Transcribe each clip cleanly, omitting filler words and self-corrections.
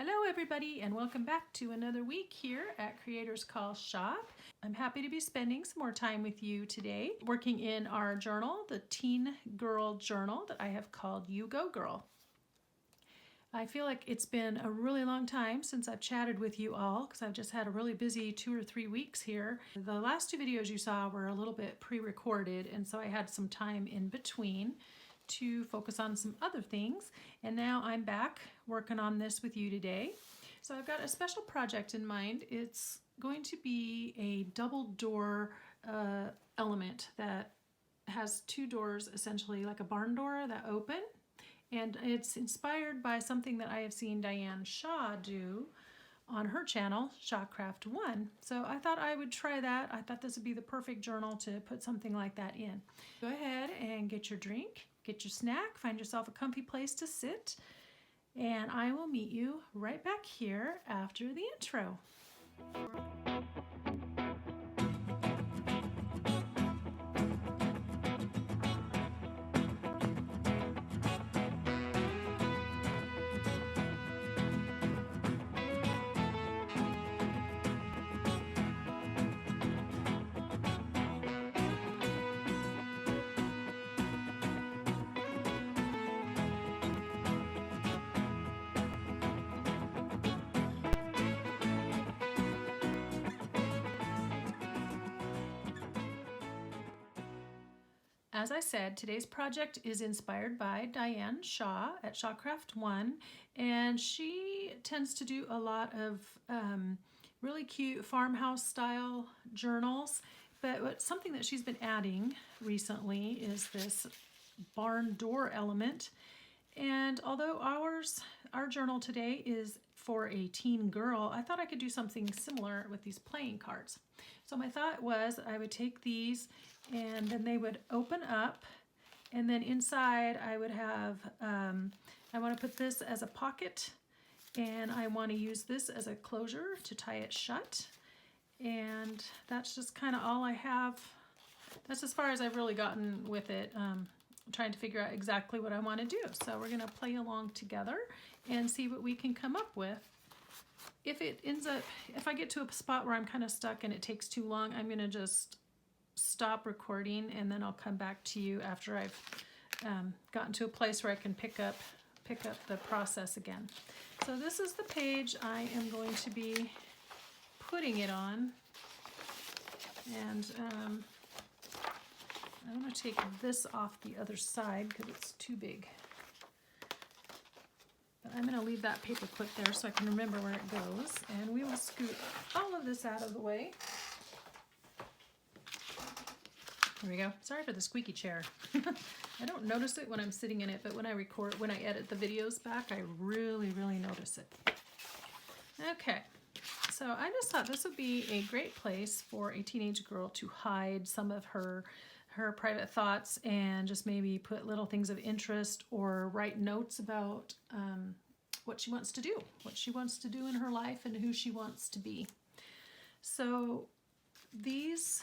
Hello everybody and welcome back to another week here at Creators Call Shop. I'm happy to be spending some more time with you today working in our journal, the Teen Girl Journal that I have called You Go Girl. I feel like it's been a really long time since I've chatted with you all because I've just had a really busy 2 or 3 weeks here. The last 2 videos you saw were a little bit pre-recorded, and so I had some time in between to focus on some other things, and now I'm back working on this with you today. So I've got a special project in mind. It's going to be a double door element that has 2 doors, essentially like a barn door that open, and it's inspired by something that I have seen Diane Shaw do on her channel, Shawcraft 1. So I thought I would try that. I thought this would be the perfect journal to put something like that in. Go ahead and get your drink, get your snack, find yourself a comfy place to sit, and I will meet you right back here after the intro. As I said, today's project is inspired by Diane Shaw at Shawcraft 1, and she tends to do a lot of really cute farmhouse style journals, but something that she's been adding recently is this barn door element. And although our journal today is for a teen girl, I thought I could do something similar with these playing cards. So my thought was I would take these and then they would open up, and then inside I would have, I want to put this as a pocket, and I want to use this as a closure to tie it shut. And that's just kind of all I have. That's as far as I've really gotten with it. I'm trying to figure out exactly what I want to do. So we're going to play along together and see what we can come up with. If I get to a spot where I'm kind of stuck and it takes too long, I'm going to just stop recording, and then I'll come back to you after I've gotten to a place where I can pick up the process again. So this is the page I am going to be putting it on, and I'm going to take this off the other side because it's too big. But I'm going to leave that paper clip there so I can remember where it goes, and we will scoot all of this out of the way. There we go. Sorry for the squeaky chair. I don't notice it when I'm sitting in it, but when I edit the videos back, I really notice it. Okay, so I just thought this would be a great place for a teenage girl to hide some of her private thoughts and just maybe put little things of interest or write notes about what she wants to do in her life and who she wants to be. So these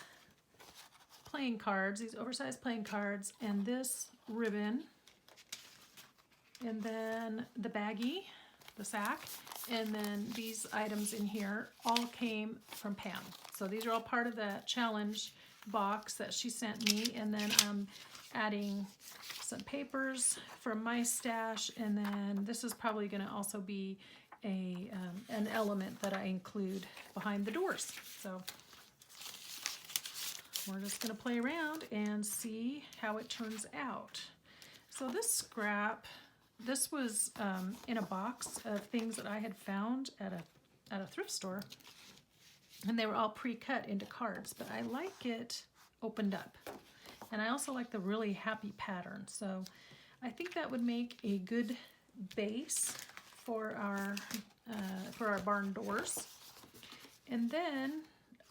playing cards, these oversized playing cards, and this ribbon, and then the baggie, the sack, and then these items in here all came from Pam. So these are all part of the challenge box that she sent me, and then I'm adding some papers from my stash, and then this is probably going to also be an element that I include behind the doors. So we're just going to play around and see how it turns out. So this scrap, this was in a box of things that I had found at a thrift store, and they were all pre-cut into cards, but I like it opened up. And I also like the really happy pattern. So I think that would make a good base for our barn doors. And then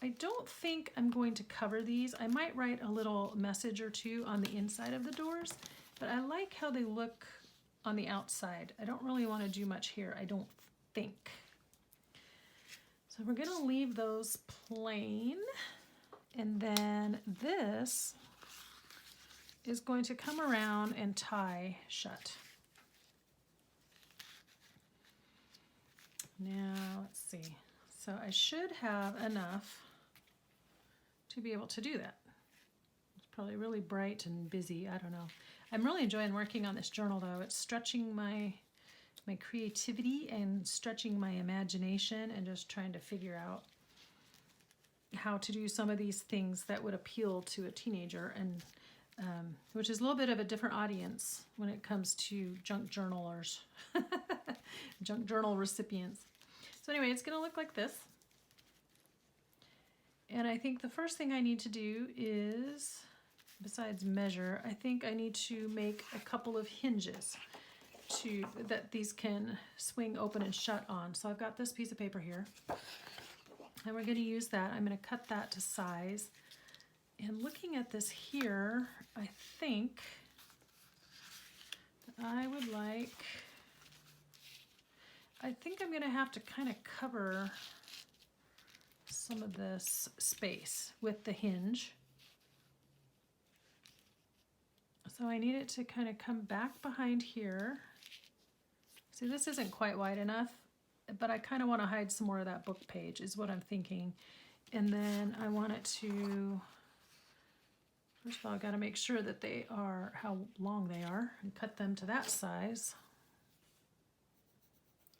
I don't think I'm going to cover these. I might write a little message or two on the inside of the doors, but I like how they look on the outside. I don't really want to do much here, I don't think. So we're going to leave those plain, and then this is going to come around and tie shut. Now, let's see. So I should have enough to be able to do that. It's probably really bright and busy. I don't know. I'm really enjoying working on this journal, though. It's stretching my creativity and stretching my imagination and just trying to figure out how to do some of these things that would appeal to a teenager, and which is a little bit of a different audience when it comes to junk journalers, junk journal recipients. So anyway, it's going to look like this. And I think the first thing I need to do is, besides measure, I think I need to make a couple of hinges that these can swing open and shut on. So I've got this piece of paper here, and we're going to use that. I'm going to cut that to size. And looking at this here, I think I'm going to have to kind of cover some of this space with the hinge. So I need it to kind of come back behind here. See, this isn't quite wide enough, but I kind of want to hide some more of that book page is what I'm thinking. And then I want it to, first of all, I've got to make sure that they are how long they are and cut them to that size.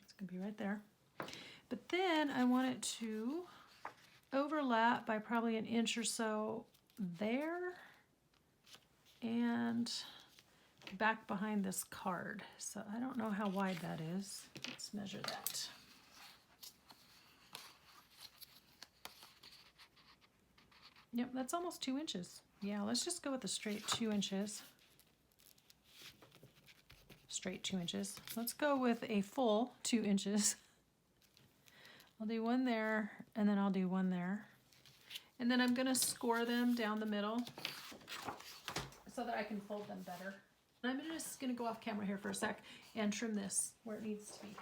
It's going to be right there. But then I want it to overlap by probably an inch or so there and back behind this card. So I don't know how wide that is. Let's measure that. Yep, that's almost 2 inches. Yeah, let's just go with a straight 2 inches. Straight 2 inches. Let's go with a full 2 inches. I'll do one there, and then I'll do one there. And then I'm gonna score them down the middle so that I can fold them better. I'm just gonna go off camera here for a sec and trim this where it needs to be.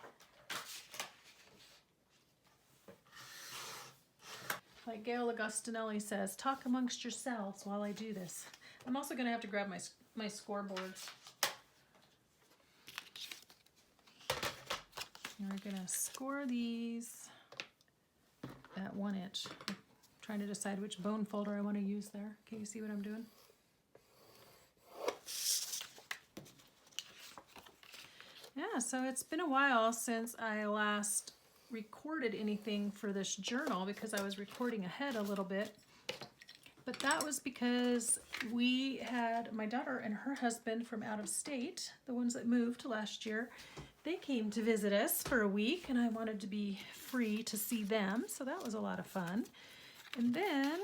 Like Gail Augustinelli says, talk amongst yourselves while I do this. I'm also gonna have to grab my scoreboard. And we're gonna score these at 1 inch. I'm trying to decide which bone folder I want to use there. Can you see what I'm doing? Yeah, so it's been a while since I last recorded anything for this journal because I was recording ahead a little bit. But that was because we had my daughter and her husband from out of state, the ones that moved last year. They came to visit us for a week, and I wanted to be free to see them, so that was a lot of fun. And then,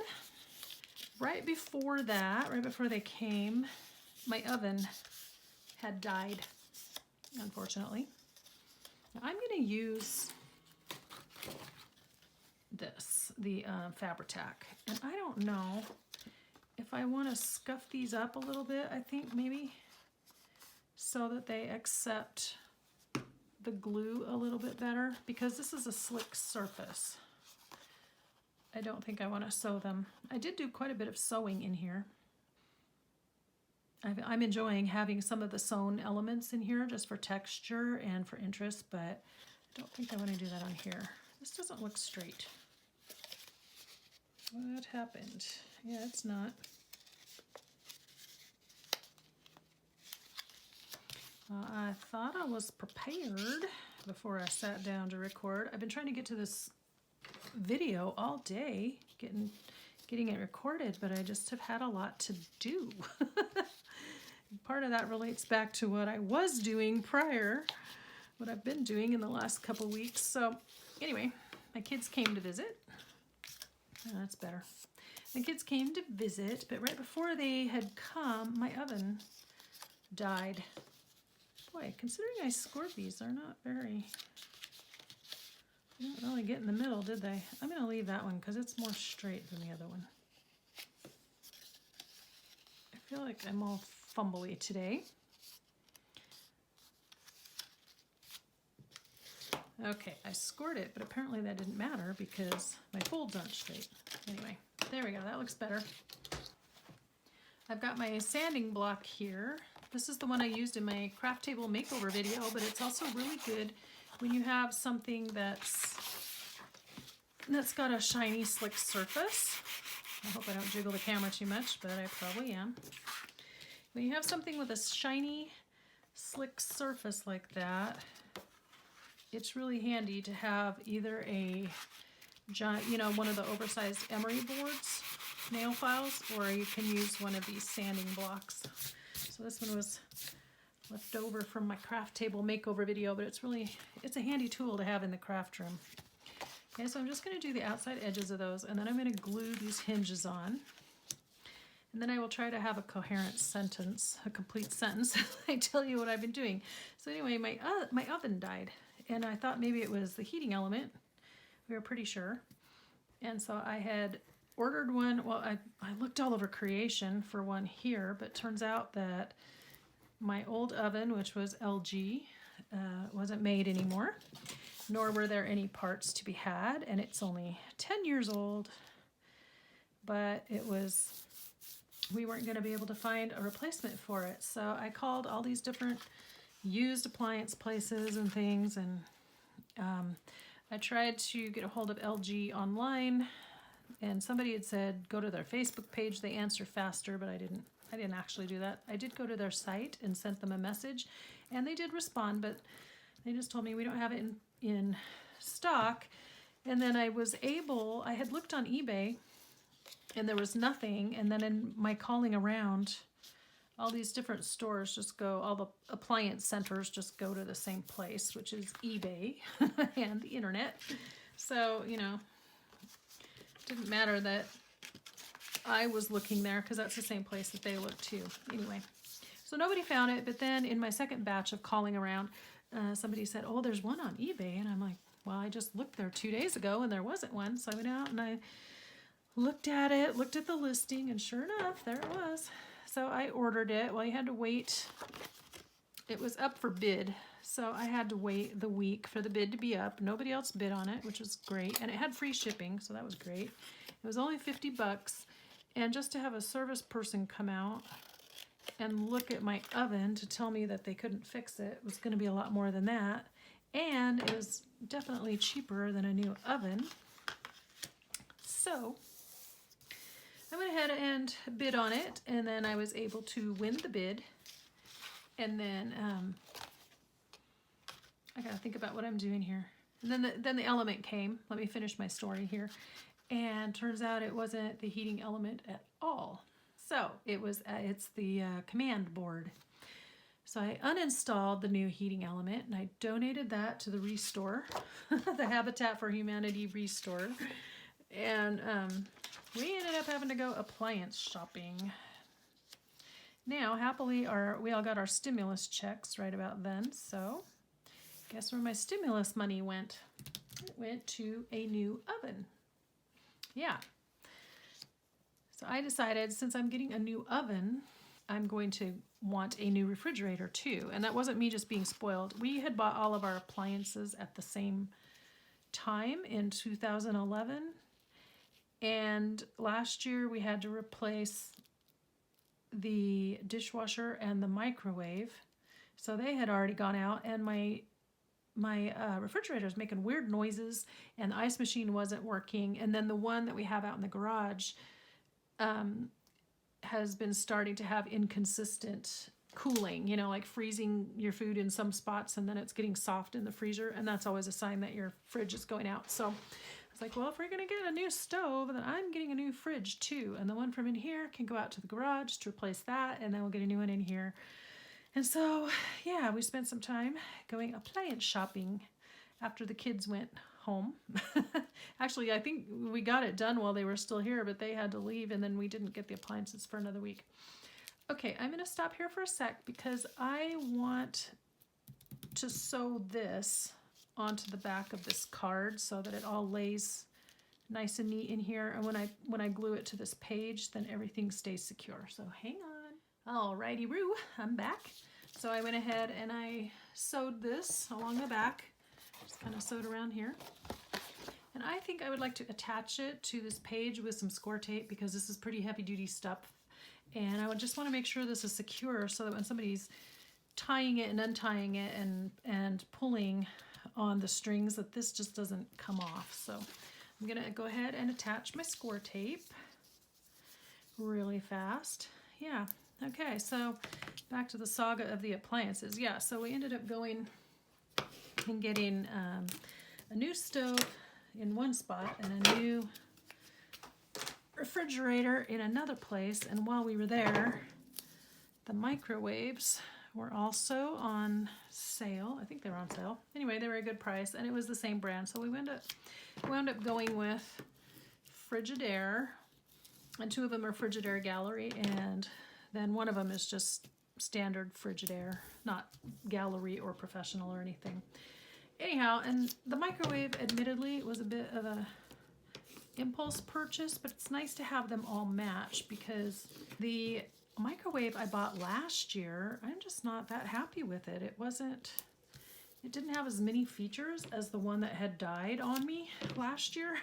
right before that, right before they came, my oven had died, unfortunately. Now, I'm going to use this, the Fabri-Tac, and I don't know if I want to scuff these up a little bit. I think maybe so that they accept the glue a little bit better, because this is a slick surface. I don't think I want to sew them. I did do quite a bit of sewing in here. I'm enjoying having some of the sewn elements in here just for texture and for interest, but I don't think I want to do that on here. This doesn't look straight. What happened? Yeah, it's not. I thought I was prepared before I sat down to record. I've been trying to get to this video all day, getting it recorded, but I just have had a lot to do. Part of that relates back to what I was doing prior, what I've been doing in the last couple weeks. So anyway, my kids came to visit. Oh, that's better. My kids came to visit, but right before they had come, my oven died. Boy, considering I scored these, they're not very, they didn't really get in the middle, did they? I'm going to leave that one because it's more straight than the other one. I feel like I'm all fumbly today. Okay, I scored it, but apparently that didn't matter because my folds aren't straight. Anyway, there we go. That looks better. I've got my sanding block here. This is the one I used in my craft table makeover video, but it's also really good when you have something that's got a shiny, slick surface. I hope I don't jiggle the camera too much, but I probably am. When you have something with a shiny, slick surface like that, it's really handy to have either a giant, you know, one of the oversized emery boards, nail files, or you can use one of these sanding blocks. So this one was left over from my craft table makeover video, but it's a handy tool to have in the craft room. Okay, so I'm just going to do the outside edges of those, and then I'm going to glue these hinges on. And then I will try to have a coherent sentence, a complete sentence. I tell you what I've been doing. So anyway, my oven died, and I thought maybe it was the heating element. We were pretty sure. And so I had ordered one. Well, I looked all over Creation for one here, but turns out that my old oven, which was LG, wasn't made anymore, nor were there any parts to be had, and it's only 10 years old, but we weren't going to be able to find a replacement for it. So I called all these different used appliance places and things, and I tried to get a hold of LG online, and somebody had said go to their Facebook page, they answer faster, but I didn't actually do that. I did go to their site and sent them a message, and they did respond, but they just told me we don't have it in stock. And then I had looked on eBay and there was nothing, and then in my calling around, all these different stores all the appliance centers just go to the same place, which is eBay and the internet. So, you know, it didn't matter that I was looking there, because that's the same place that they looked too. Anyway, so nobody found it, but then in my second batch of calling around, somebody said, oh, there's one on eBay, and I'm like, well, I just looked there 2 days ago and there wasn't one. So I went out and I looked at the listing, and sure enough, there it was. So I ordered it. Well, you had to wait. It was up for bid, so I had to wait the week for the bid to be up. Nobody else bid on it, which was great, and it had free shipping, so that was great. It was only $50, and just to have a service person come out and look at my oven to tell me that they couldn't fix it was going to be a lot more than that, and it was definitely cheaper than a new oven. So I went ahead and bid on it, and then I was able to win the bid. And then I gotta think about what I'm doing here. And then the element came. Let me finish my story here. And turns out it wasn't the heating element at all. So it's the command board. So I uninstalled the new heating element, and I donated that to the Restore, the Habitat for Humanity Restore. And we ended up having to go appliance shopping. Now, happily, we all got our stimulus checks right about then, so guess where my stimulus money went? It went to a new oven. Yeah. So I decided, since I'm getting a new oven, I'm going to want a new refrigerator too. And that wasn't me just being spoiled. We had bought all of our appliances at the same time in 2011. And last year we had to replace the dishwasher and the microwave, so they had already gone out, and my refrigerator is making weird noises, and the ice machine wasn't working, and then the one that we have out in the garage has been starting to have inconsistent cooling, you know, like freezing your food in some spots and then it's getting soft in the freezer, and that's always a sign that your fridge is going out. So I was like, well, if we're gonna get a new stove, then I'm getting a new fridge too, and the one from in here can go out to the garage to replace that, and then we'll get a new one in here. And so, yeah, we spent some time going appliance shopping after the kids went home. Actually, I think we got it done while they were still here, but they had to leave, and then we didn't get the appliances for another week. Okay, I'm gonna stop here for a sec because I want to sew this onto the back of this card so that it all lays nice and neat in here, and when I glue it to this page, then everything stays secure. So hang on. Alrighty, Roo, I'm back. So I went ahead and I sewed this along the back, just kind of sewed around here. And I think I would like to attach it to this page with some score tape, because this is pretty heavy duty stuff, and I would just want to make sure this is secure so that when somebody's tying it and untying it and pulling on the strings that this just doesn't come off. So I'm gonna go ahead and attach my score tape really fast. Yeah, okay, so back to the saga of the appliances. Yeah, so we ended up going and getting a new stove in one spot and a new refrigerator in another place. And while we were there, the microwaves were also on sale. I think they were on sale. Anyway, they were a good price, and it was the same brand. So we wound up going with Frigidaire, and two of them are Frigidaire Gallery, and then one of them is just standard Frigidaire, not Gallery or Professional or anything. Anyhow, and the microwave admittedly was a bit of a impulse purchase, but it's nice to have them all match, because the microwave I bought last year, I'm just not that happy with it. It didn't have as many features as the one that had died on me last year,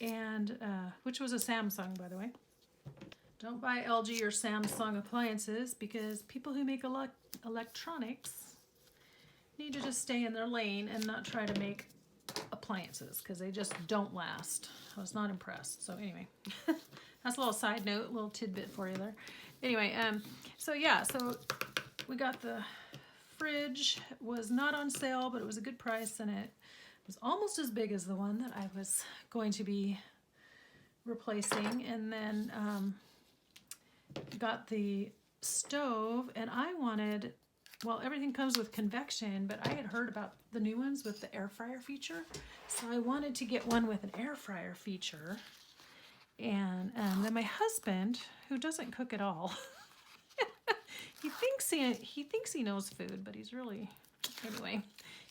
and which was a Samsung, by the way. Don't buy LG or Samsung appliances, because people who make electronics need to just stay in their lane and not try to make appliances, because they just don't last. I was not impressed. So anyway, that's a little side note, a little tidbit for you there. Anyway, so yeah, so we got the fridge. Was not on sale, but it was a good price, and it was almost as big as the one that I was going to be replacing. And then got the stove, and I wanted, well, everything comes with convection, but I had heard about the new ones with the air fryer feature, so I wanted to get one with an air fryer feature. And then my husband, who doesn't cook at all, he thinks he knows food, but he's really, anyway,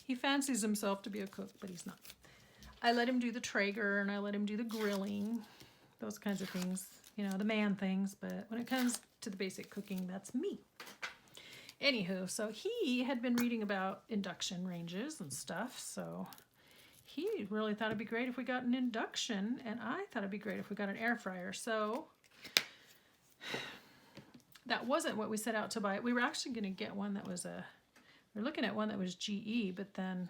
he fancies himself to be a cook, but he's not. I let him do the Traeger, and I let him do the grilling, those kinds of things, you know, the man things. But when it comes to the basic cooking, that's me. Anywho, so he had been reading about induction ranges and stuff, so he really thought it'd be great if we got an induction, and I thought it'd be great if we got an air fryer. So that wasn't what we set out to buy. We were actually going to get one that was we're looking at one that was GE, but then,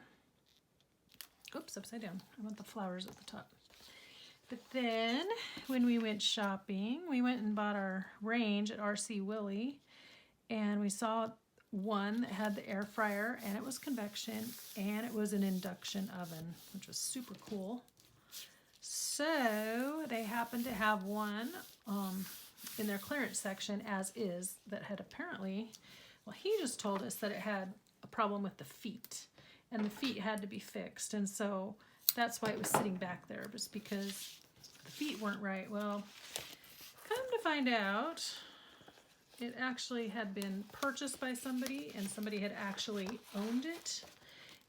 oops, upside down. I want the flowers at the top. But then when we went shopping, we went and bought our range at RC Willey, and we saw one that had the air fryer, and it was convection, and it was an induction oven, which was super cool. So they happened to have one in their clearance section as is that had apparently, well, he just told us that it had a problem with the feet, and the feet had to be fixed, and so that's why it was sitting back there, just because the feet weren't right. Well, come to find out, it actually had been purchased by somebody, and somebody had actually owned it.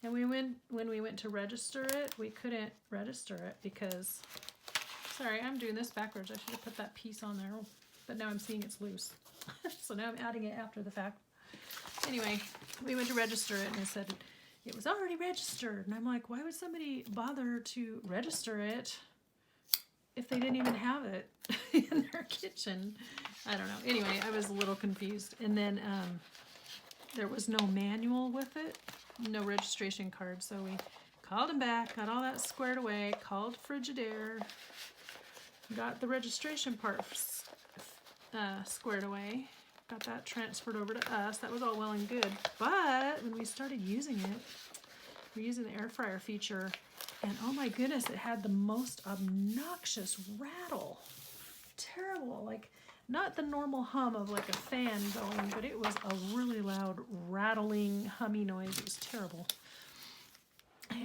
And when we went to register it, we couldn't register it because, sorry, I'm doing this backwards. I should have put that piece on there, but now I'm seeing it's loose. So now I'm adding it after the fact. Anyway, we went to register it, and it said it was already registered. And I'm like, why would somebody bother to register it if they didn't even have it in their kitchen? I don't know. Anyway, I was a little confused. And then there was no manual with it, no registration card. So we called them back, got all that squared away, called Frigidaire, got the registration part squared away, got that transferred over to us. That was all well and good. But when we started using it, we're using the air fryer feature, and oh my goodness, it had the most obnoxious rattle. Terrible, like not the normal hum of like a fan going, but it was a really loud rattling, hummy noise. It was terrible.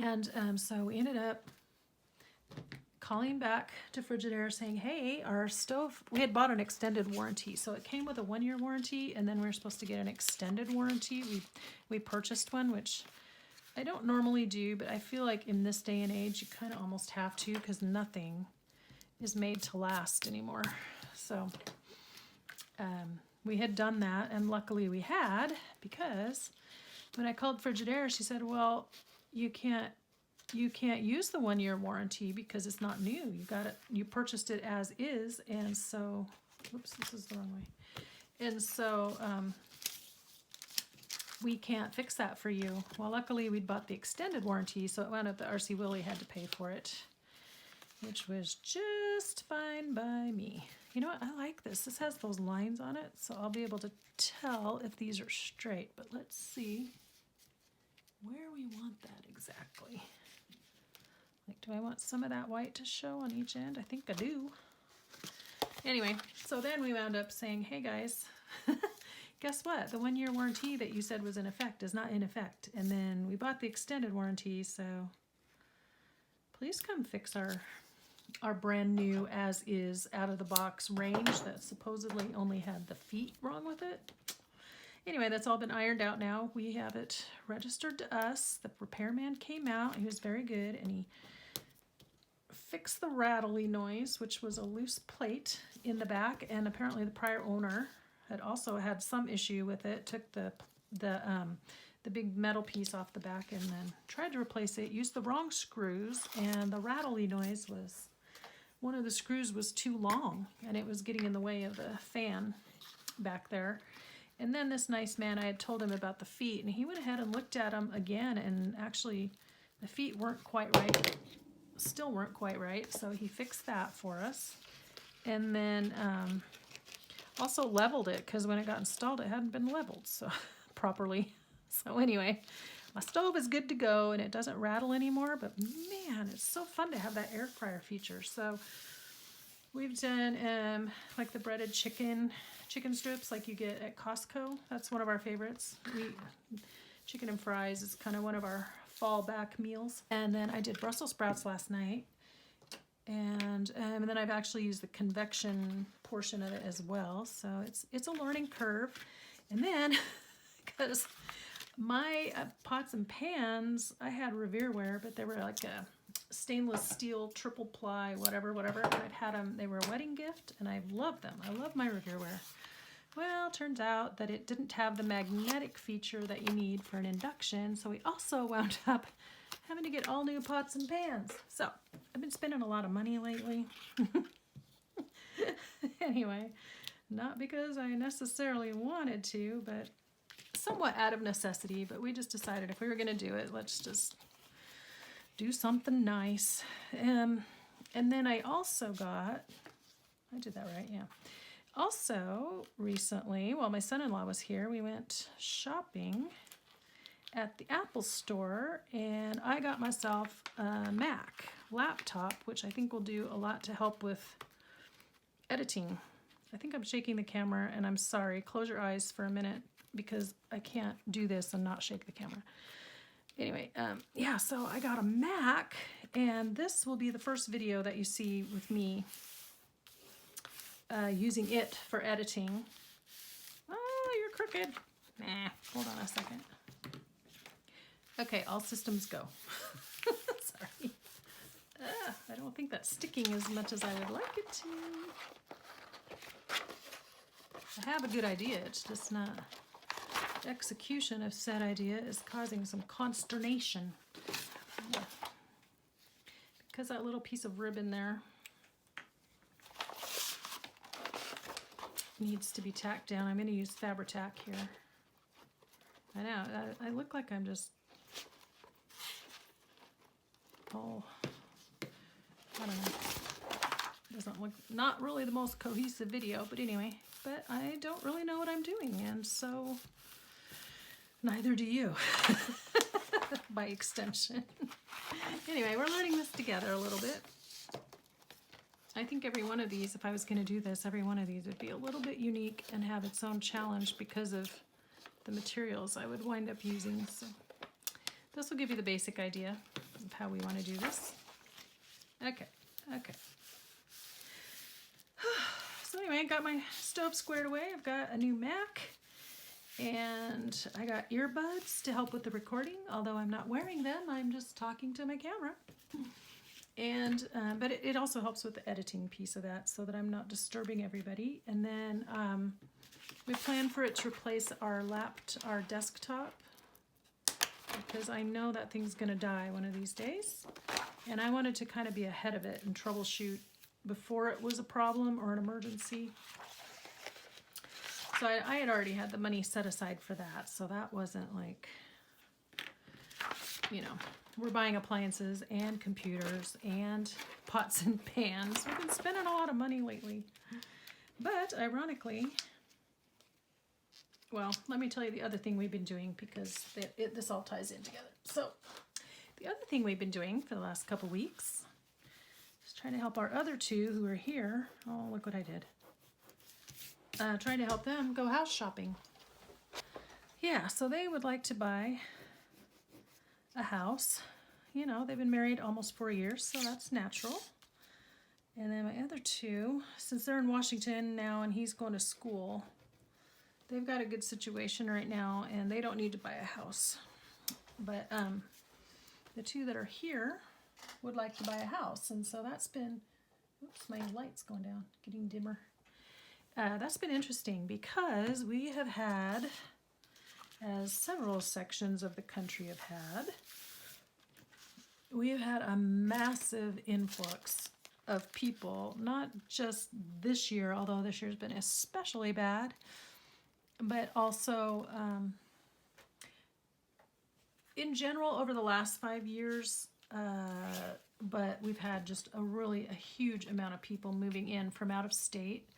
And so we ended up calling back to Frigidaire saying, hey, our stove, we had bought an extended warranty. So it came with a 1-year warranty, and then we were supposed to get an extended warranty. We purchased one, which I don't normally do, but I feel like in this day and age, you kind of almost have to, because nothing is made to last anymore. So we had done that, and luckily we had, because when I called Frigidaire, she said, well, you can't use the 1-year warranty because it's not new. You purchased it as is, and so, oops, this is the wrong way. And so we can't fix that for you. Well, luckily we'd bought the extended warranty, so it wound up that RC Willie had to pay for it, which was just fine by me. You know what? I like this. This has those lines on it, so I'll be able to tell if these are straight. But let's see where we want that exactly. Like, do I want some of that white to show on each end? I think I do. Anyway, so then we wound up saying, hey guys, guess what? The 1-year warranty that you said was in effect is not in effect. And then we bought the extended warranty, so please come fix our brand new as is out of the box range that supposedly only had the feet wrong with it. Anyway, that's all been ironed out now. We have it registered to us. The repairman came out. He was very good, and he fixed the rattly noise, which was a loose plate in the back, and apparently the prior owner had also had some issue with it. Took the big metal piece off the back and then tried to replace it. Used the wrong screws, and the rattly noise was, one of the screws was too long, and it was getting in the way of the fan back there. And then this nice man, I had told him about the feet, and he went ahead and looked at them again, and actually the feet weren't quite right, still weren't quite right, so he fixed that for us. And then also leveled it, because when it got installed it hadn't been leveled so properly. So anyway, my stove is good to go, and it doesn't rattle anymore, but man, it's so fun to have that air fryer feature. So we've done like the breaded chicken strips like you get at Costco. That's one of our favorites. Chicken and fries is kind of one of our fallback meals. And then I did Brussels sprouts last night, and then I've actually used the convection portion of it as well. So it's a learning curve. And then because my pots and pans, I had Revereware, but they were like a stainless steel triple ply whatever. I've had them. They were a wedding gift, and I love them. I love my Revereware. Well, turns out that it didn't have the magnetic feature that you need for an induction, so we also wound up having to get all new pots and pans. So I've been spending a lot of money lately. Anyway, not because I necessarily wanted to, but somewhat out of necessity. But we just decided if we were going to do it, let's just do something nice. And then I also got, I did that right, yeah. Also, recently, while my son-in-law was here, we went shopping at the Apple store, and I got myself a Mac laptop, which I think will do a lot to help with editing. I think I'm shaking the camera, and I'm sorry. Close your eyes for a minute, because I can't do this and not shake the camera. Anyway, yeah, so I got a Mac, and this will be the first video that you see with me using it for editing. Oh, you're crooked. Nah, hold on a second. Okay, all systems go. Sorry. I don't think that's sticking as much as I would like it to. I have a good idea, it's just not. Execution of said idea is causing some consternation. Because that little piece of ribbon there needs to be tacked down. I'm going to use Fabri-Tac here. I know, I look like I'm just, oh, I don't know. Doesn't look, not really the most cohesive video, but anyway. But I don't really know what I'm doing, and so neither do you, by extension. Anyway, we're learning this together a little bit. I think every one of these, if I was going to do this, every one of these would be a little bit unique and have its own challenge because of the materials I would wind up using. So this will give you the basic idea of how we want to do this. Okay. So anyway, I got my stove squared away. I've got a new Mac, and I got earbuds to help with the recording. Although I'm not wearing them, I'm just talking to my camera. And but it also helps with the editing piece of that, so that I'm not disturbing everybody. And then we plan for it to replace our desktop, because I know that thing's gonna die one of these days, and I wanted to kind of be ahead of it and troubleshoot before it was a problem or an emergency. So I had already had the money set aside for that. So that wasn't like, you know, we're buying appliances and computers and pots and pans. We've been spending a lot of money lately. But ironically, well, let me tell you the other thing we've been doing, because this all ties in together. So the other thing we've been doing for the last couple weeks is trying to help our other two who are here. Oh, look what I did. Trying to help them go house shopping. Yeah, so they would like to buy a house. You know, they've been married almost 4 years, so that's natural. And then my other two, since they're in Washington now and he's going to school, they've got a good situation right now and they don't need to buy a house. But the two that are here would like to buy a house. And so that's been, oops, my light's going down, getting dimmer. That's been interesting because we have had, as several sections of the country have had, we have had a massive influx of people, not just this year, although this year's been especially bad, but also in general over the last 5 years. But we've had just a huge amount of people moving in from out of state.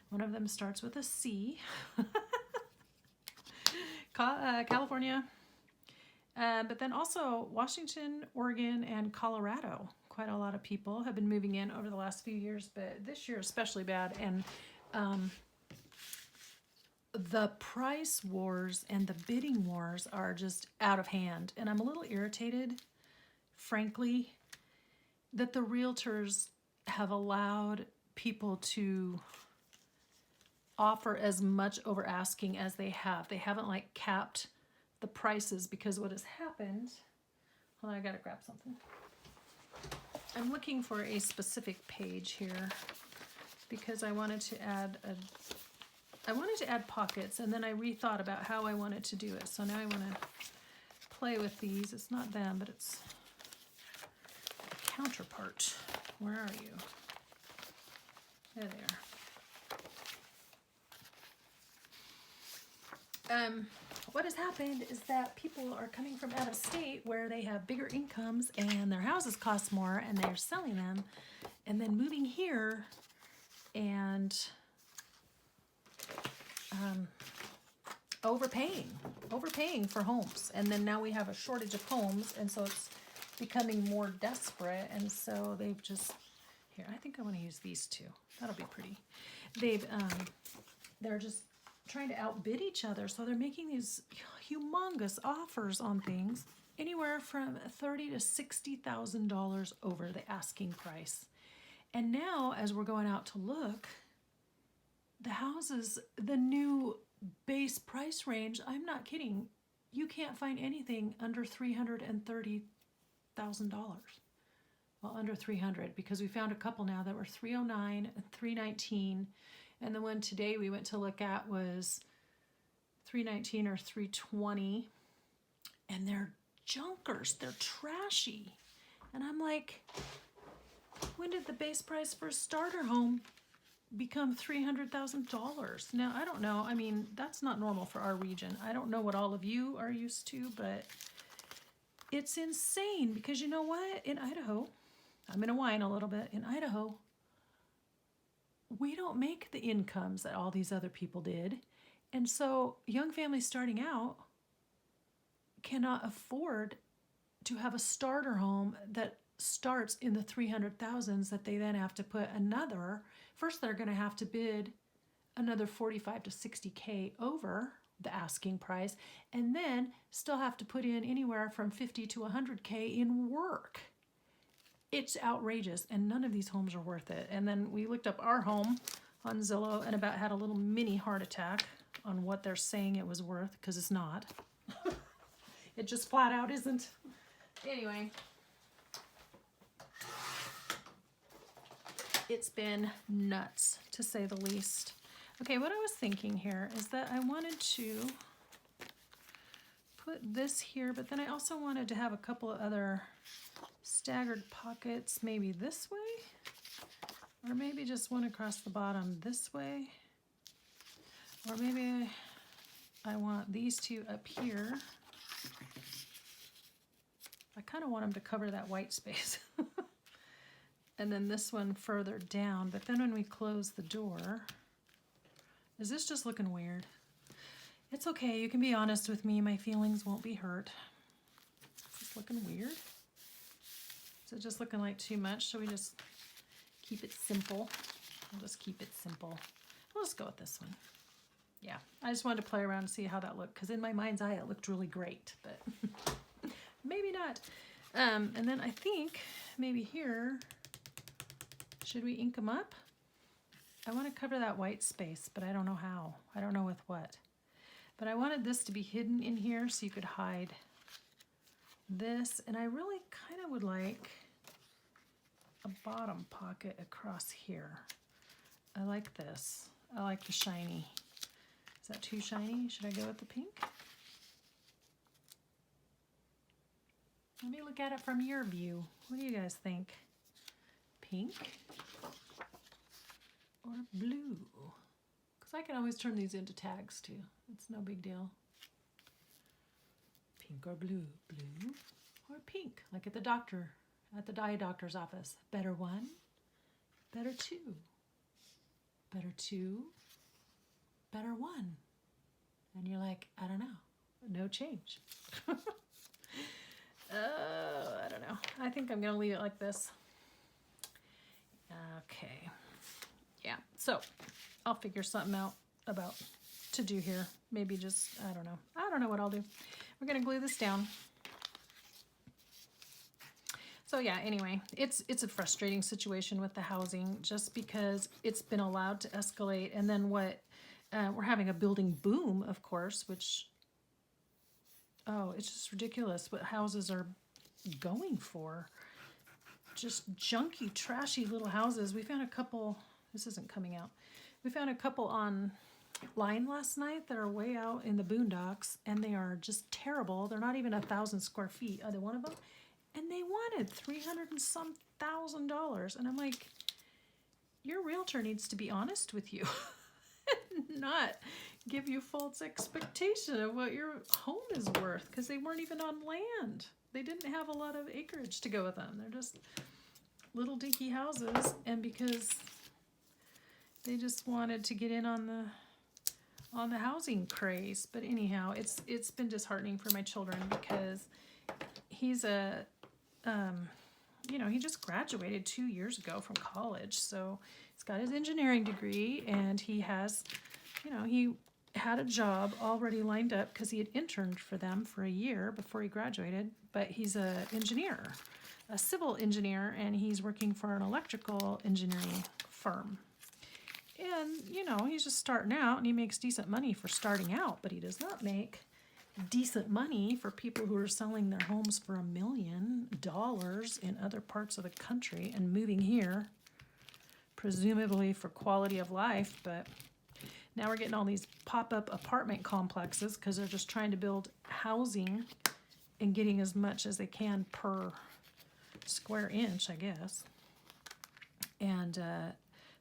One of them starts with a C. California. But then also Washington, Oregon, and Colorado. Quite a lot of people have been moving in over the last few years, but this year especially bad. And the price wars and the bidding wars are just out of hand. And I'm a little irritated, frankly, that the realtors have allowed people to offer as much over asking as they have. They haven't like capped the prices, because what has happened, hold on, I gotta grab something. I'm looking for a specific page here because I wanted to add pockets, and then I rethought about how I wanted to do it. So now I want to play with these. It's not them, but it's a counterpart. Where are you? There they are. What has happened is that people are coming from out of state where they have bigger incomes and their houses cost more, and they're selling them and then moving here and overpaying for homes. And then now we have a shortage of homes, and so it's becoming more desperate. And so they've just, here, I think I want to use these two. That'll be pretty. They're just trying to outbid each other. So they're making these humongous offers on things, anywhere from $30,000 to $60,000 over the asking price. And now, as we're going out to look, the houses, the new base price range, I'm not kidding, you can't find anything under $330,000. Well, under 300, because we found a couple now that were 309 and 319, and the one today we went to look at was 319 or 320, and they're junkers, they're trashy. And I'm like, when did the base price for a starter home become $300,000? Now, I don't know. I mean, that's not normal for our region. I don't know what all of you are used to, but it's insane, because you know what? In Idaho, I'm going to whine a little bit. In Idaho, we don't make the incomes that all these other people did. And so young families starting out cannot afford to have a starter home that starts in the 300,000s that they then have to put another. First, they're going to have to bid another 45 to 60K over the asking price, and then still have to put in anywhere from 50 to 100K in work. It's outrageous, and none of these homes are worth it. And then we looked up our home on Zillow and about had a little mini heart attack on what they're saying it was worth, because it's not. It just flat out isn't. Anyway, it's been nuts, to say the least. Okay, what I was thinking here is that I wanted to put this here, but then I also wanted to have a couple of other staggered pockets, maybe this way, or maybe just one across the bottom this way. Or maybe I want these two up here. I kind of want them to cover that white space. And then this one further down. But then when we close the door, is this just looking weird? It's okay. You can be honest with me. My feelings won't be hurt. Is this looking weird? Is it just looking like too much? Should we just keep it simple? I'll just keep it simple. We'll just go with this one. Yeah, I just wanted to play around and see how that looked, because in my mind's eye it looked really great, but maybe not. And then I think maybe here, should we ink them up? I want to cover that white space, but I don't know how. I don't know with what. But I wanted this to be hidden in here so you could hide this, and I really kind of would like a bottom pocket across here. I like this. I like the shiny. Is that too shiny? Should I go with the pink? Let me look at it from your view. What do you guys think? Pink or blue? Because I can always turn these into tags too. It's no big deal. Pink or blue? Blue or pink? Like at the doctor, at the eye doctor's office. Better one, better two, better two, better one. And you're like, I don't know, no change. Oh, I don't know. I think I'm gonna leave it like this. Okay, yeah, so I'll figure something out about to do here. Maybe just, I don't know what I'll do. We're gonna glue this down. So yeah, anyway, it's a frustrating situation with the housing, just because it's been allowed to escalate. And then what, we're having a building boom, of course, which, oh, it's just ridiculous what houses are going for. Just junky, trashy little houses. We found a couple, this isn't coming out. We found a couple online last night that are way out in the boondocks, and they are just terrible. They're not even 1,000 square feet, either one of them. And they wanted $300 and some thousand. And I'm like, your realtor needs to be honest with you and not give you false expectation of what your home is worth, because they weren't even on land. They didn't have a lot of acreage to go with them. They're just little dinky houses, and because they just wanted to get in on the housing craze. But anyhow, it's been disheartening for my children, because he's a he just graduated 2 years ago from college, so he's got his engineering degree, and he has, he had a job already lined up because he had interned for them for a year before he graduated. But he's a engineer, a civil engineer, and he's working for an electrical engineering firm. And he's just starting out, and he makes decent money for starting out, but he does not make decent money for people who are selling their homes for $1 million in other parts of the country and moving here, presumably for quality of life. But now we're getting all these pop-up apartment complexes because they're just trying to build housing and getting as much as they can per square inch, I guess. And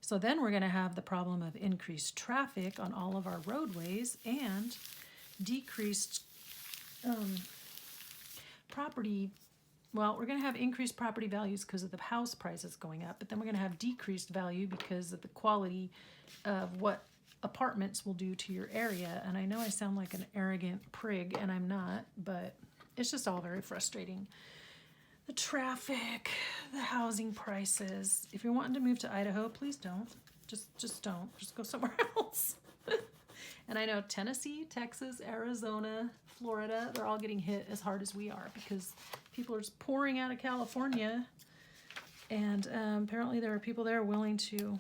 so then we're going to have the problem of increased traffic on all of our roadways and decreased property. Well, we're going to have increased property values because of the house prices going up, but then we're going to have decreased value because of the quality of what apartments will do to your area. And I know I sound like an arrogant prig, and I'm not, but it's just all very frustrating. The traffic, the housing prices. If you're wanting to move to Idaho, please don't. Just don't. Just go somewhere else. And I know Tennessee, Texas, Arizona, Florida, they're all getting hit as hard as we are because people are just pouring out of California. And apparently there are people there willing to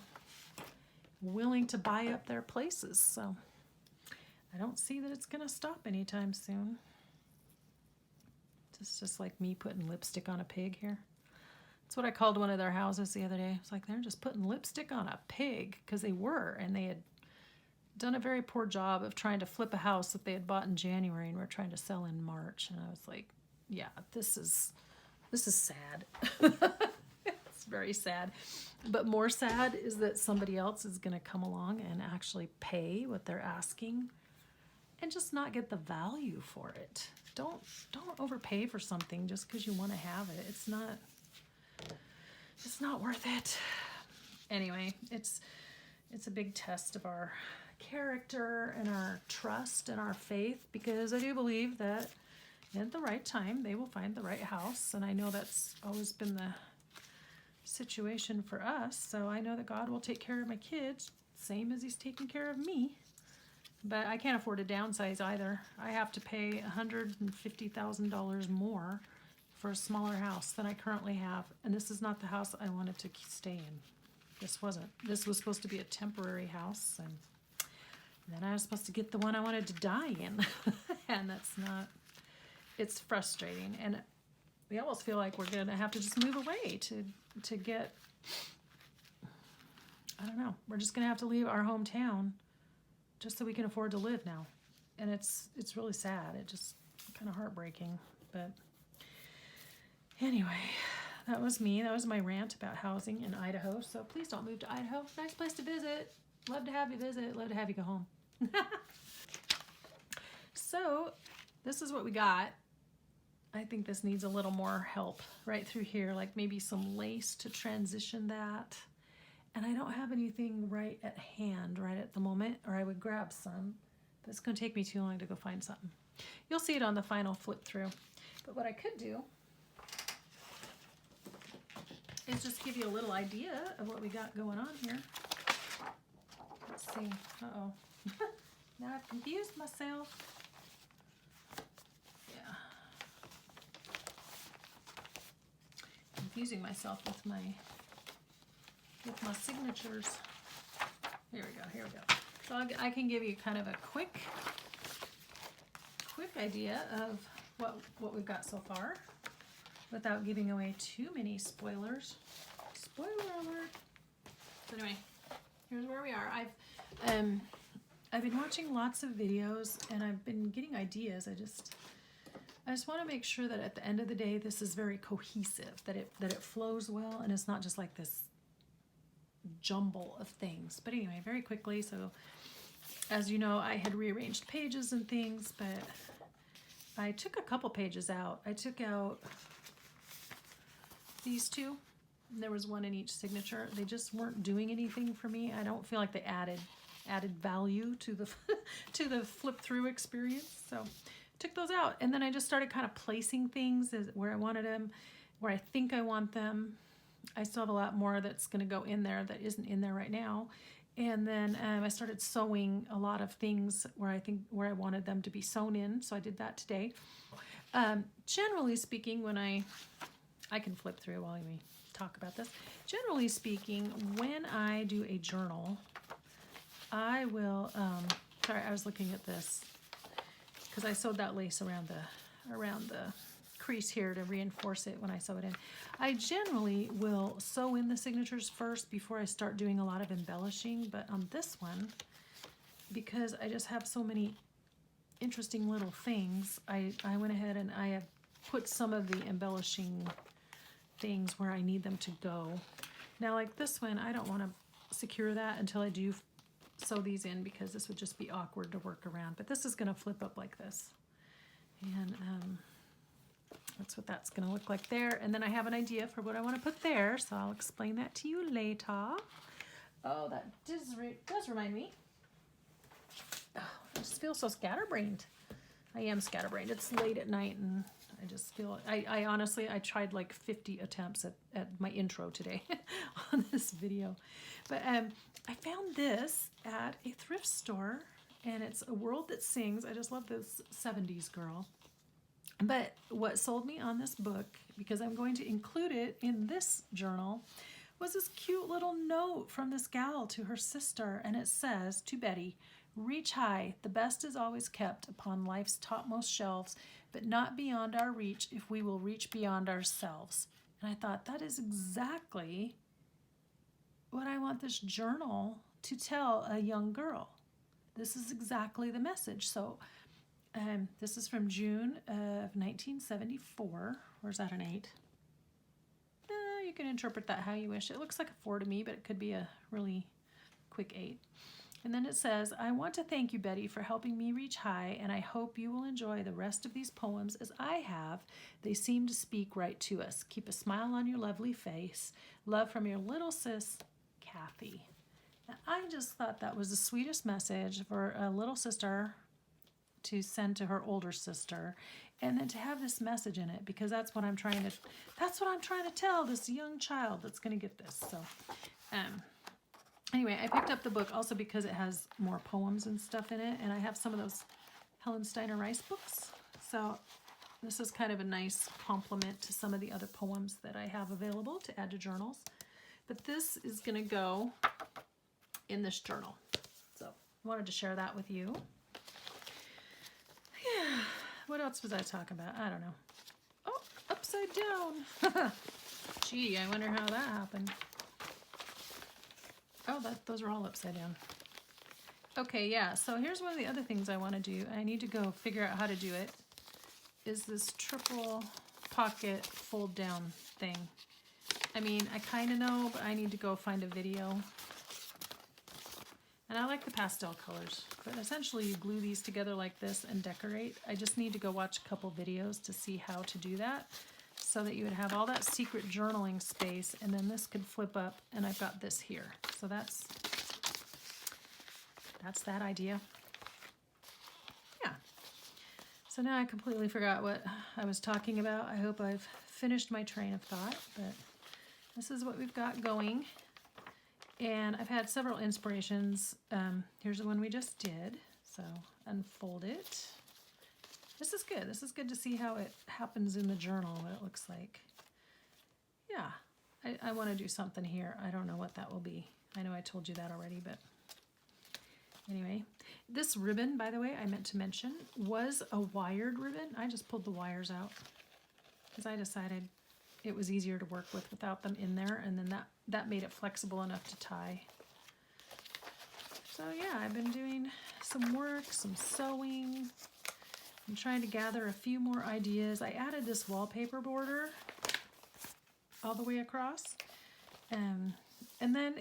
buy up their places. So I don't see that it's going to stop anytime soon. It's just like me putting lipstick on a pig here. That's what I called one of their houses the other day. It's like they're just putting lipstick on a pig, because they were, and they had done a very poor job of trying to flip a house that they had bought in January and were trying to sell in March. And I was like, yeah, this is sad. It's very sad. But more sad is that somebody else is going to come along and actually pay what they're asking and just not get the value for it. Don't overpay for something just because you want to have it. It's not worth it. Anyway, it's a big test of our character and our trust and our faith, because I do believe that at the right time they will find the right house, and I know that's always been the situation for us. So I know that God will take care of my kids same as he's taking care of me, but I can't afford to downsize either. I have to pay $150,000 more for a smaller house than I currently have, and this is not the house I wanted to stay in. This wasn't. This was supposed to be a temporary house, and then I was supposed to get the one I wanted to die in. And that's not, it's frustrating. And we almost feel like we're going to have to just move away to get, I don't know, we're just going to have to leave our hometown just so we can afford to live now. And it's really sad. It just kind of heartbreaking. But anyway, that was me. That was my rant about housing in Idaho. So please don't move to Idaho. Nice place to visit. Love to have you visit. Love to have you go home. So this is what we got. I think this needs a little more help right through here, like maybe some lace to transition that. And I don't have anything right at hand right at the moment, or I would grab some, but it's going to take me too long to go find something. You'll see it on the final flip through. But what I could do is just give you a little idea of what we got going on here. Let's see. Uh-oh. Now I've confused myself. Yeah. Confusing myself with my signatures. Here we go. So I can give you kind of a quick idea of what we've got so far without giving away too many spoilers. Spoiler alert. So anyway, here's where we are. I've been watching lots of videos and I've been getting ideas. I just want to make sure that at the end of the day this is very cohesive, that it flows well and it's not just like this jumble of things. But anyway, very quickly, so as you know, I had rearranged pages and things, but I took a couple pages out. I took out these two. There was one in each signature. They just weren't doing anything for me. I don't feel like they added value to the to the flip through experience. So took those out, and then I just started kind of placing things where I wanted them, where I think I want them. I still have a lot more that's going to go in there that isn't in there right now. And then I started sewing a lot of things where I wanted them to be sewn in. So I did that today. Generally speaking, when I can flip through while we talk about this. Generally speaking, when I do a journal, I will, sorry, I was looking at this because I sewed that lace around the crease here to reinforce it when I sew it in. I generally will sew in the signatures first before I start doing a lot of embellishing, but on this one, because I just have so many interesting little things, I went ahead and I have put some of the embellishing things where I need them to go. Now, like this one, I don't want to secure that until I do sew these in, because this would just be awkward to work around. But this is going to flip up like this. And that's what that's going to look like there. And then I have an idea for what I want to put there, so I'll explain that to you later. Oh, that does remind me. Oh, I just feel so scatterbrained. I am scatterbrained. It's late at night, and I just feel, I honestly, I tried like 50 attempts at my intro today on this video. But I found this at a thrift store, and it's A World That Sings. I just love this 70s girl. But what sold me on this book, because I'm going to include it in this journal, was this cute little note from this gal to her sister. And it says, to Betty, reach high, the best is always kept upon life's topmost shelves, but not beyond our reach if we will reach beyond ourselves. And I thought, that is exactly what I want this journal to tell a young girl. This is exactly the message. So this is from June of 1974. Where's that an 8? You can interpret that how you wish. It looks like a 4 to me, but it could be a really quick 8. And then it says, I want to thank you, Betty, for helping me reach high, and I hope you will enjoy the rest of these poems as I have. They seem to speak right to us. Keep a smile on your lovely face. Love from your little sis, Kathy. And I just thought that was the sweetest message for a little sister to send to her older sister, and then to have this message in it, because that's what I'm trying to tell this young child that's going to get this. So, anyway, I picked up the book also because it has more poems and stuff in it, and I have some of those Helen Steiner Rice books. So this is kind of a nice complement to some of the other poems that I have available to add to journals. But this is going to go in this journal. So I wanted to share that with you. Yeah. What else was I talking about? I don't know. Oh, upside down. Gee, I wonder how that happened. Oh, those are all upside down. Okay, yeah, so here's one of the other things I want to do. I need to go figure out how to do it. Is this triple pocket fold down thing. I mean, I kind of know, but I need to go find a video. And I like the pastel colors, but essentially you glue these together like this and decorate. I just need to go watch a couple videos to see how to do that, so that you would have all that secret journaling space, and then this could flip up, and I've got this here. So that's that idea. Yeah. So now I completely forgot what I was talking about. I hope I've finished my train of thought, but this is what we've got going. And I've had several inspirations. Here's the one we just did. So unfold it. This is good. This is good to see how it happens in the journal, what it looks like. Yeah, I want to do something here. I don't know what that will be. I know I told you that already, but anyway. This ribbon, by the way, I meant to mention, was a wired ribbon. I just pulled the wires out because I decided it was easier to work with without them in there, and then that made it flexible enough to tie. So yeah, I've been doing some work, some sewing. I'm trying to gather a few more ideas. I added this wallpaper border all the way across. And then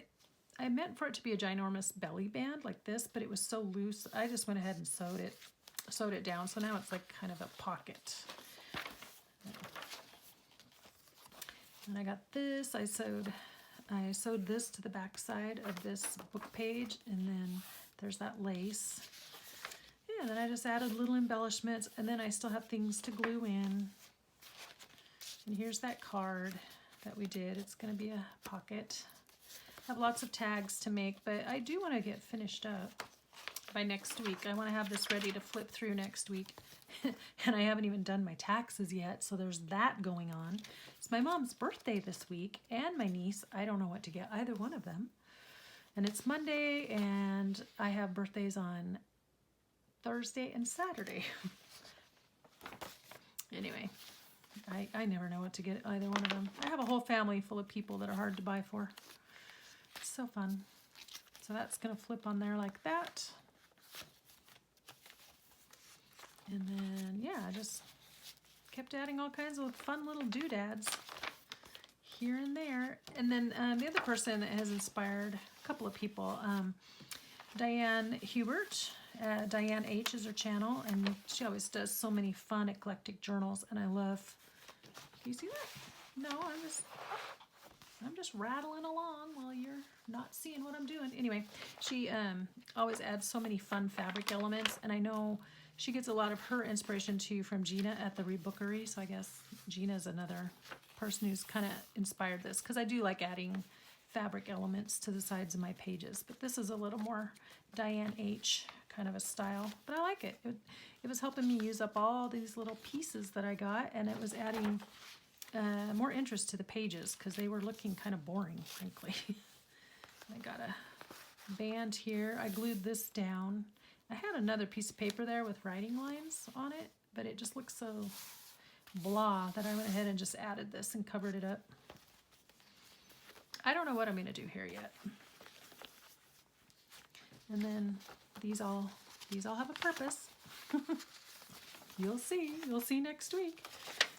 I meant for it to be a ginormous belly band like this, but it was so loose. I just went ahead and sewed it down. So now it's like kind of a pocket. And I got this. I sewed this to the back side of this book page, and then there's that lace. Yeah, and then I just added little embellishments, and then I still have things to glue in. And here's that card that we did. It's going to be a pocket. I have lots of tags to make, but I do want to get finished up by next week. I want to have this ready to flip through next week. And I haven't even done my taxes yet, so there's that going on. It's my mom's birthday this week, and my niece. I don't know what to get either one of them. And it's Monday, and I have birthdays on Thursday and Saturday. Anyway, I never know what to get either one of them. I have a whole family full of people that are hard to buy for. It's so fun. So that's going to flip on there like that. And then, yeah, I just kept adding all kinds of fun little doodads here and there. And then the other person that has inspired a couple of people, Diane Hubert. Diane H is her channel, and she always does so many fun, eclectic journals, and I love... Do you see that? No, I'm just rattling along while you're not seeing what I'm doing. Anyway, she always adds so many fun fabric elements, and I know she gets a lot of her inspiration too from Gina at the Rebookery, so I guess Gina's another person who's kind of inspired this, because I do like adding fabric elements to the sides of my pages, but this is a little more Diane H kind of a style, but I like it. It was helping me use up all these little pieces that I got, and it was adding more interest to the pages because they were looking kind of boring, frankly. I got a band here. I glued this down. I had another piece of paper there with writing lines on it, but it just looked so blah that I went ahead and just added this and covered it up. I don't know what I'm going to do here yet. And then these all have a purpose. You'll see next week.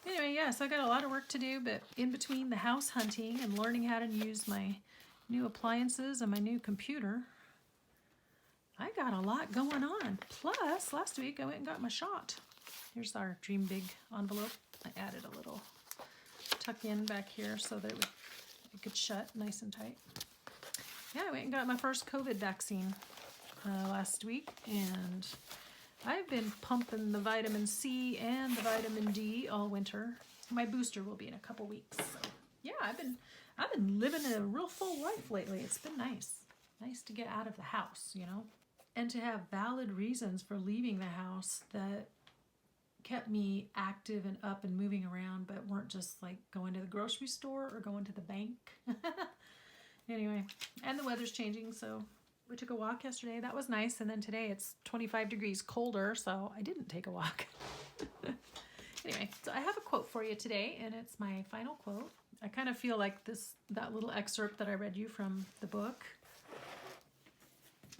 Anyway, yeah, so I got a lot of work to do, but in between the house hunting and learning how to use my new appliances and my new computer, I got a lot going on. Plus, last week I went and got my shot. Here's our Dream Big envelope. I added a little tuck in back here so that it could shut nice and tight. Yeah, I went and got my first COVID vaccine last week, and I've been pumping the vitamin C and the vitamin D all winter. My booster will be in a couple weeks. So yeah, I've been living a real full life lately. It's been nice. Nice to get out of the house, you know, and to have valid reasons for leaving the house that kept me active and up and moving around, but weren't just like going to the grocery store or going to the bank. Anyway, and the weather's changing, so we took a walk yesterday. That was nice. And then today it's 25 degrees colder, so I didn't take a walk. Anyway, so I have a quote for you today, and it's my final quote. I kind of feel like that little excerpt that I read you from the book,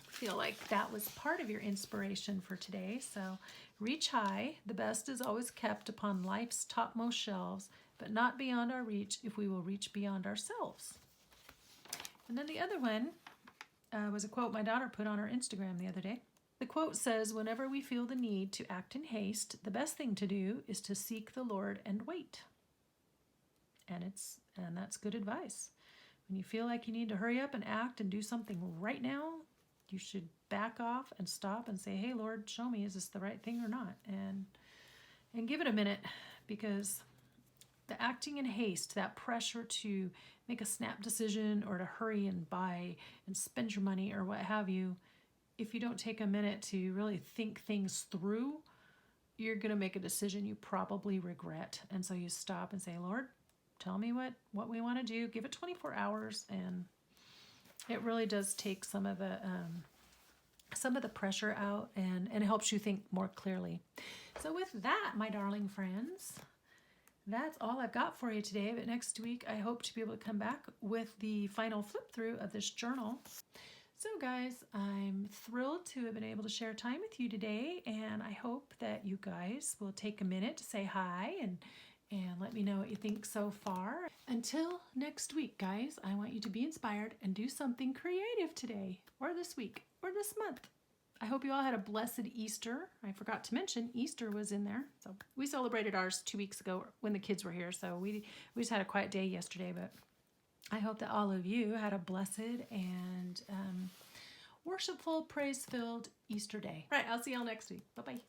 I feel like that was part of your inspiration for today. So, reach high. The best is always kept upon life's topmost shelves, but not beyond our reach if we will reach beyond ourselves. And then the other one was a quote my daughter put on her Instagram the other day. The quote says, "Whenever we feel the need to act in haste, the best thing to do is to seek the Lord and wait." And that's good advice. When you feel like you need to hurry up and act and do something right now, you should back off and stop and say, "Hey, Lord, show me, is this the right thing or not?" And give it a minute, because the acting in haste, that pressure to make a snap decision or to hurry and buy and spend your money or what have you, if you don't take a minute to really think things through, you're going to make a decision you probably regret. And so you stop and say, "Lord, tell me what we want to do." Give it 24 hours, and it really does take some of the pressure out, and it helps you think more clearly. So with that, my darling friends, that's all I've got for you today. But next week, I hope to be able to come back with the final flip through of this journal. So guys, I'm thrilled to have been able to share time with you today, and I hope that you guys will take a minute to say hi and let me know what you think so far. Until next week, guys, I want you to be inspired and do something creative today, or this week, or this month. I hope you all had a blessed Easter. I forgot to mention Easter was in there. So we celebrated ours 2 weeks ago when the kids were here. So we just had a quiet day yesterday, but I hope that all of you had a blessed and worshipful, praise-filled Easter day. All right, I'll see y'all next week. Bye-bye.